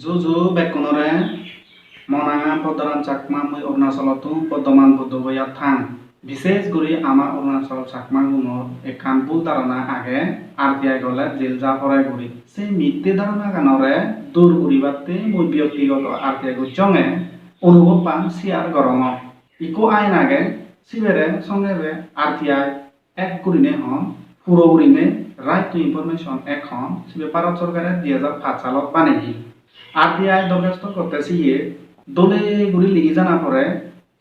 Juju bekonore monanga podaran chakma mui Arunachalotu Bodoman Bodoboya thang. বিশেষ করে আমার অরুণাচল চাকমাগুনোর এখান ভুল ধারণা আগে RTI গলে জেল যা পড়াই করি সেই মিথ্যে ধারণা কানরে দূর করিবাতে মই ব্যক্তিগত RTI গুজঙে অনুভব পান শেয়ার গরম ইকো আইন আগে সিবেরে সঙ্গে RTI এক করিনে হন পুরো করিনে রাইট টু ইনফরমেশন এক হন সিবে ভারত সরকারের 2005 সালত বানিয়ে RTI দরখাস্ত করতেছি দলে গুড়ি লিখি জানা পরে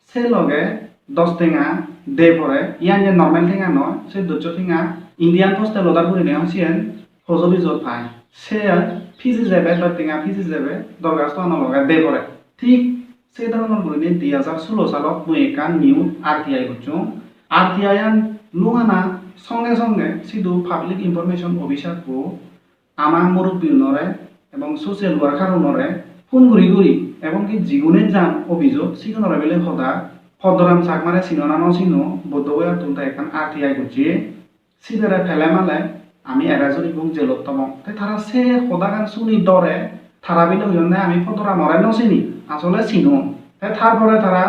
সে লগে 10 টেঙা দে পরে ইয়ান যে নর্মাল টেঙা নয় সে 200 টেঙা ইন্ডিয়ান পোস্টে লোদার করে নেওয়া সিয়েন হজবি জোর পায় সে ফিজি যাবে বা টেঙা ফিজি যাবে দরখাস্ত আনলগা দে পরে ঠিক সেই ধরনের করে 2016 সালত মই একান নিউ RTI করছো RTI আন লুঙানা সঙ্গে সঙ্গে সিধু পাবলিক ইনফরমেশন অফিসারকো আমার মুরব্বী নরে এবং সোশ্যাল ওয়ার্কার নরে ফোন ঘুরি এবং কি জীবনের যান অভিযোগ সিগনরে বেলে হদা পদরাম চাকমারে চিননা নচিনো বদবয়া তুলতা এখন RTI করছি সিবেরে ফেলে মালে আমি এরাজরি বুং জেলত তম তাই তারা সে হদাগান শুনি ডরে তারা বিলে হইনে আমি পদরা মরে নচিনি আসলে চিনো তাই তারপরে তারা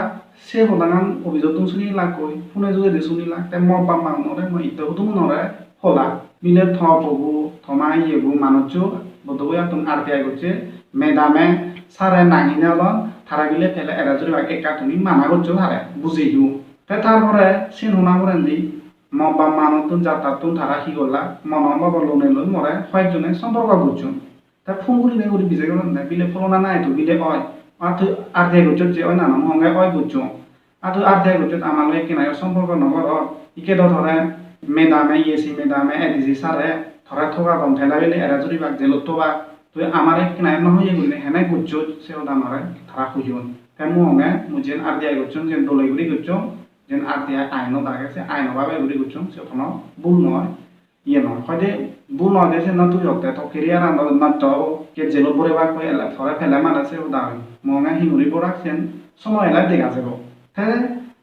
সে হদাগান অভিযোগ তুম শুনি লাগ কই ফোনে যদি শুনি লাগ তাই মব বা মানরে মই ইতো তুম নরে হলা বিলে থ পগু থমা ইয়েবু মানুষ বদবয়া তুম RTI করছে মেদামে সারে নাগিনালন তারা গিলে ফেলে এরাজরি বাকি একা তুমি মানা করছো হারে বুঝিও তাই তারপরে সিন হুনা করেন্দি মবা মানুতুন যাতাতুন তারা কি করলা মনবা বলনে লই মরে কয়েকজনে সম্পর্ক করছো তাই ফোন করি নে করি বিজয় করেন না বিলে ফলনা নাই তো বিলে হয় আর তুই RTI করছো যে ওই নানাম হঙ্গে হয় করছো আর তুই RTI করছো আমার লই কেনায় সম্পর্ক নগর ইকে ধরে মেদামে ইয়েসি মেদামে এডিসি সারে ধরে থকা দম ফেলা বিলে এরাজরি বাক জেলত বা তুই আমারে কেনায় নহয় এগুলি হেনে করছো সে ওটা আমারে তারা খুঁজুন তাই মুহঙ্গে মুজেন RTI করছো যে দলে গুলি করছো যেন RTI আইন দাগে সে আইন ভাবে গুলি করছো সে কোনো ভুল নয় ইয়ে নয় হয়তো ভুল নয় যে না তুই হতে তো কেরিয়ার আন্দোল না তো কে জেল পরে বা কই এলা ফরে ফেলে মানে সে ওটা মুহঙ্গে হিমুরি পড়া সেন সময় এলা দেখা যাবো তাই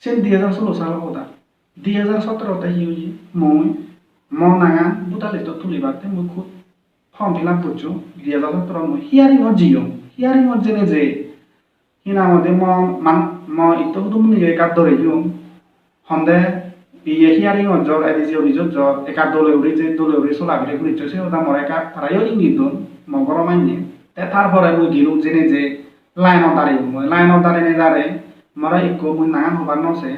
সেন 2016 সাল কথা 2017 তে হিউজি মই মনাঙা দুটা লিস্ট তুলিবাতে মই খুব ফর্ম ফিল আপ করছো 2017 মই hearing or Jio hearing or জেনে যে হিনা মধ্যে ম ইতো তুম নিয়ে কাট ধরে জুম হন্দে ইয়ে হিয়ারিং অর জর এডিসি অভিযোগ জর একা দলে উড়ি যে দলে উড়ি সোলা বিরে ঘুরিচ্ছে সে ওটা মরে একা তারাইও ইঙ্গিত দন মগর মাইনি তে তারপরে মই গিলু জেনে যে লাইনত দাঁড়িয়ে মই লাইনত দাঁড়িয়ে দাঁড়ে মরা ইকো মই নাগান হবার নছে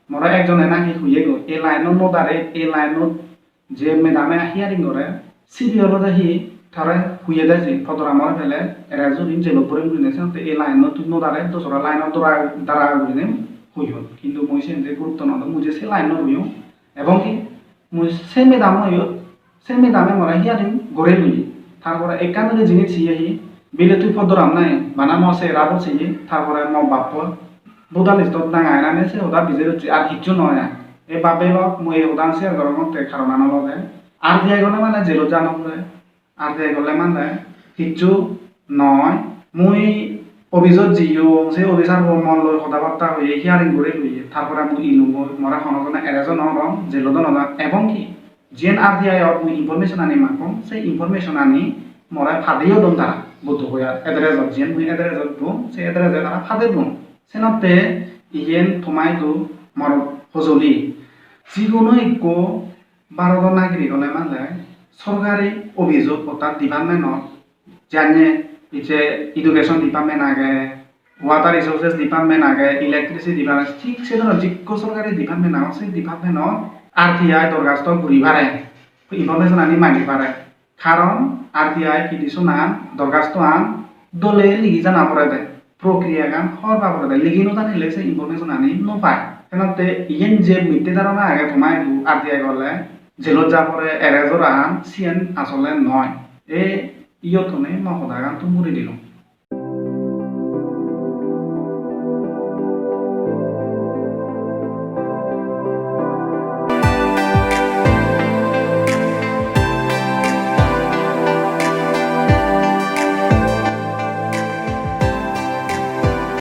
মরা একজনে নাকি হুইয়ে গো এই লাইনত নো দাঁড়ে এই লাইনত যে মেদামে হিয়ারিং করে সিবিআর হি তারা হুইয়ে দেয় যে ফতরা মরে ফেলে এরাজুরি জেলো পরে গুলিনেছে এই লাইন তুই নো দাঁড়ায় দোসরা লাইন দ্বারা গুলিনে হুই হল কিন্তু মই সে গুরুত্ব নদ মুঝে সে লাইন হইও এবং কি মুই সে মেদাম হইও সে মেদামে মরা হিয়ারিং গড়ে লুই তারপরে একান্নরে জিনিস ছিয়ে বিলে তুই ফদরাম নাই বানা মসে রাবো ছিয়ে তারপরে ম বাপ বুদা লিস্ট দাঙায় নামে সে ওদা বিজে আর কিচ্ছু নয় এই বাবে লক মই ওদান শেয়ার গরমতে কারণ আনলগে RTI গলে মানে জেলো জানো পরে RTI গলে মানে কিচ্ছু নয় মুই অভিযোগ জিও সে অফিসার মন লই কথাবার্তা হয়ে হিয়ারিং করে লইয়ে তারপরে মুই ইলু মরা হনজনা এরাজন নরম জেলো দনদা এবং কি যেন RTI অর মুই ইনফরমেশন আনি মাকম সেই ইনফরমেশন আনি মরা ফাদিও দন তারা বুদ্ধ হইয়া এড্রেস যেন মুই এড্রেস দম সে এড্রেস তারা ফাদে দম সেনতে ইয়েন থমাই দু মর হজলি যিকোনো একো ভারত নাগরিক হলে মানে সরকারি অভিযোগ অর্থাৎ ডিপার্টমেন্টত জানে যে এডুকেশন ডিপার্টমেন্ট আগে ওয়াটার রিসোর্সেস ডিপার্টমেন্ট আগে ইলেকট্রিসিটি ডিপার্টমেন্ট ঠিক সে ধরনের যিকো সরকারি ডিপার্টমেন্ট আছে সেই ডিপার্টমেন্টত RTI দরখাস্ত ঘুরি পারে ইনফরমেশন আনি মাগি পারে কারণ RTI কিছু না দরখাস্ত আন দলে লিখি জানা পড়ে দেয় প্রক্রিয়া গান হরবা পড়ে দেয় লিখি নো জানিলে সে ইনফরমেশন আনি নো পায় কেনতে ইয়েন যে মিথ্যে ধারণা আগে তোমায় RTI করলে জেলত যা পরে এরেজর আন সিএন আসলে নয় এ ইয়তনে মহদাগান তো মুড়ি দিল